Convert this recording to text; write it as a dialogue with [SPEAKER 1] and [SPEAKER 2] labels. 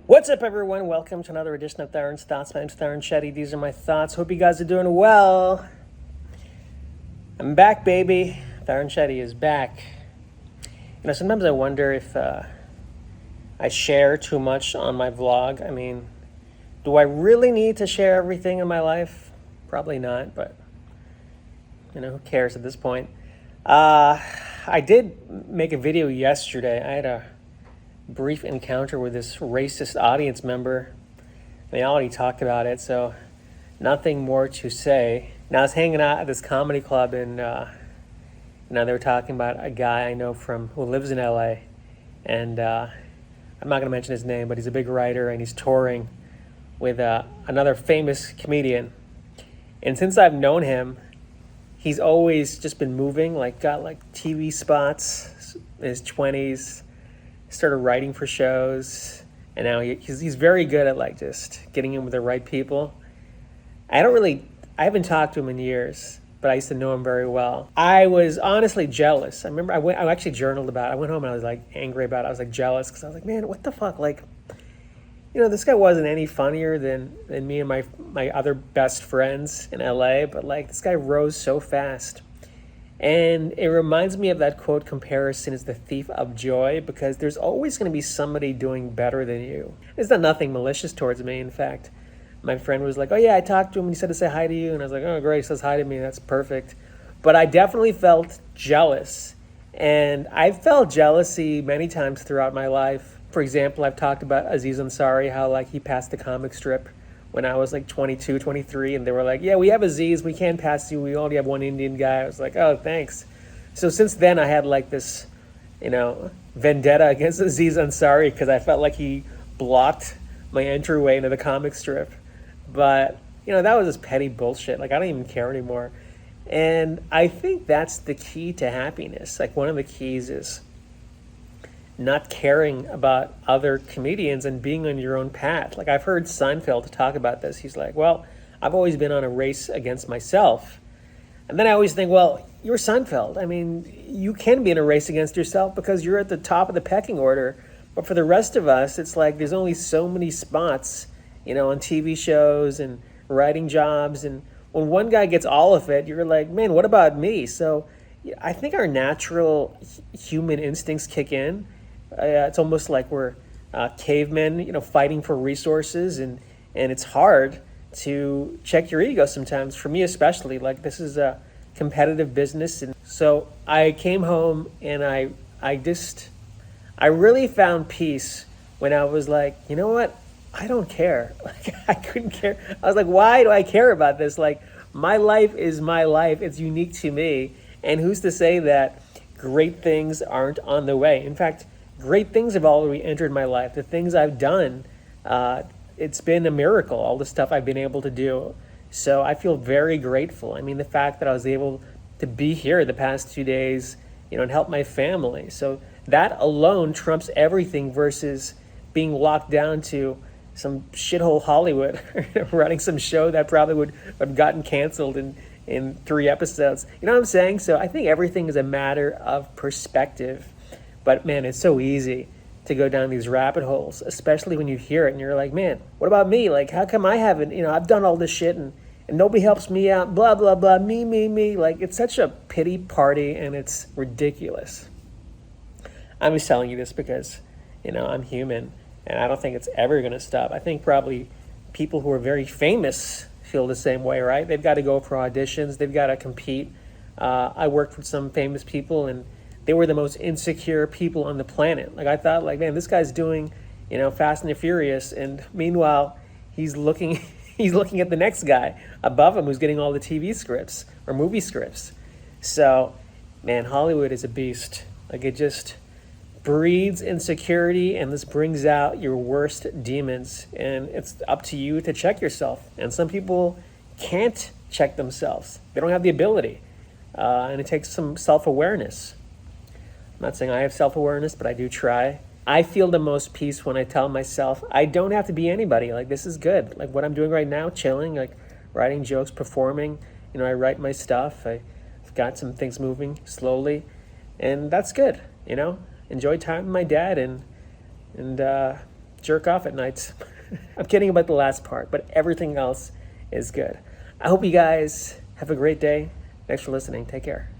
[SPEAKER 1] What's up, everyone? Welcome to another edition of Tarun's Thoughts. My name's Tarun Shetty. These are my thoughts. Hope you guys are doing well. I'm back, baby. Tarun Shetty is back. Sometimes I wonder if I share too much on my vlog. I mean, do I really need to share everything in my life? Probably not, but who cares at this point? I did make a video yesterday. I had a brief encounter with this racist audience member. They already talked about it, so nothing more to say. Now I was hanging out at this comedy club, and now they were talking about a guy I know who lives in LA, and I'm not going to mention his name, but he's a big writer, and he's touring with another famous comedian. And since I've known him, he's always just been moving, got TV spots in his 20s, started writing for shows, and now he's very good at just getting in with the right people. I haven't talked to him in years, but I used to know him very well. I was honestly jealous. I remember I actually journaled about it. I went home and I was angry about it. I was jealous because I was man, what the fuck? This guy wasn't any funnier than me and my other best friends in LA, but this guy rose so fast. And it reminds me of that quote, comparison is the thief of joy, because there's always going to be somebody doing better than you. It's not nothing malicious towards me. In fact, my friend was like, oh yeah, I talked to him and he said to say hi to you. And I was like, oh great, he says hi to me, that's perfect. But I definitely felt jealous. And I've felt jealousy many times throughout my life. For example, I've talked about Aziz Ansari, how he passed the comic strip when I was 22, 23, and they were like, yeah, we have Aziz, we can't pass you, we only have one Indian guy. I was like, oh, thanks. So since then, I had this, vendetta against Aziz Ansari because I felt like he blocked my entryway into the comic strip. But, that was just petty bullshit. I don't even care anymore. And I think that's the key to happiness. One of the keys is not caring about other comedians and being on your own path. I've heard Seinfeld talk about this. He's like, well, I've always been on a race against myself. And then I always think, well, you're Seinfeld. I mean, you can be in a race against yourself because you're at the top of the pecking order. But for the rest of us, it's there's only so many spots, on TV shows and writing jobs. And when one guy gets all of it, you're like, man, what about me? So I think our natural human instincts kick in. It's almost like we're cavemen, fighting for resources, and it's hard to check your ego sometimes. For me especially, this is a competitive business, and so I came home and I really found peace when I was like, you know what? I don't care. I couldn't care. I was like, why do I care about this? My life is my life. It's unique to me, and who's to say that great things aren't on the way? In fact, great things have already entered my life. The things I've done, it's been a miracle, all the stuff I've been able to do. So I feel very grateful. I mean, the fact that I was able to be here the past 2 days, and help my family. So that alone trumps everything versus being locked down to some shithole Hollywood, running some show that probably would have gotten canceled in 3 episodes. You know what I'm saying? So I think everything is a matter of perspective. But man, it's so easy to go down these rabbit holes, especially when you hear it and you're like, man, what about me? How come I haven't, I've done all this shit and nobody helps me out, blah, blah, blah, me. It's such a pity party and it's ridiculous. I'm just telling you this because, I'm human and I don't think it's ever going to stop. I think probably people who are very famous feel the same way, right? They've got to go for auditions. They've got to compete. I worked with some famous people and they were the most insecure people on the planet. I thought, man, this guy's doing, Fast and the Furious, and meanwhile, he's looking at the next guy above him who's getting all the TV scripts or movie scripts. So, man, Hollywood is a beast. It just breeds insecurity, and this brings out your worst demons. And it's up to you to check yourself. And some people can't check themselves. They don't have the ability, and it takes some self-awareness. I'm not saying I have self-awareness, but I do try. I feel the most peace when I tell myself I don't have to be anybody. This is good. What I'm doing right now, chilling, writing jokes, performing. I write my stuff. I've got some things moving slowly, and that's good. Enjoy time with my dad and jerk off at nights. I'm kidding about the last part, but everything else is good. I hope you guys have a great day. Thanks for listening. Take care.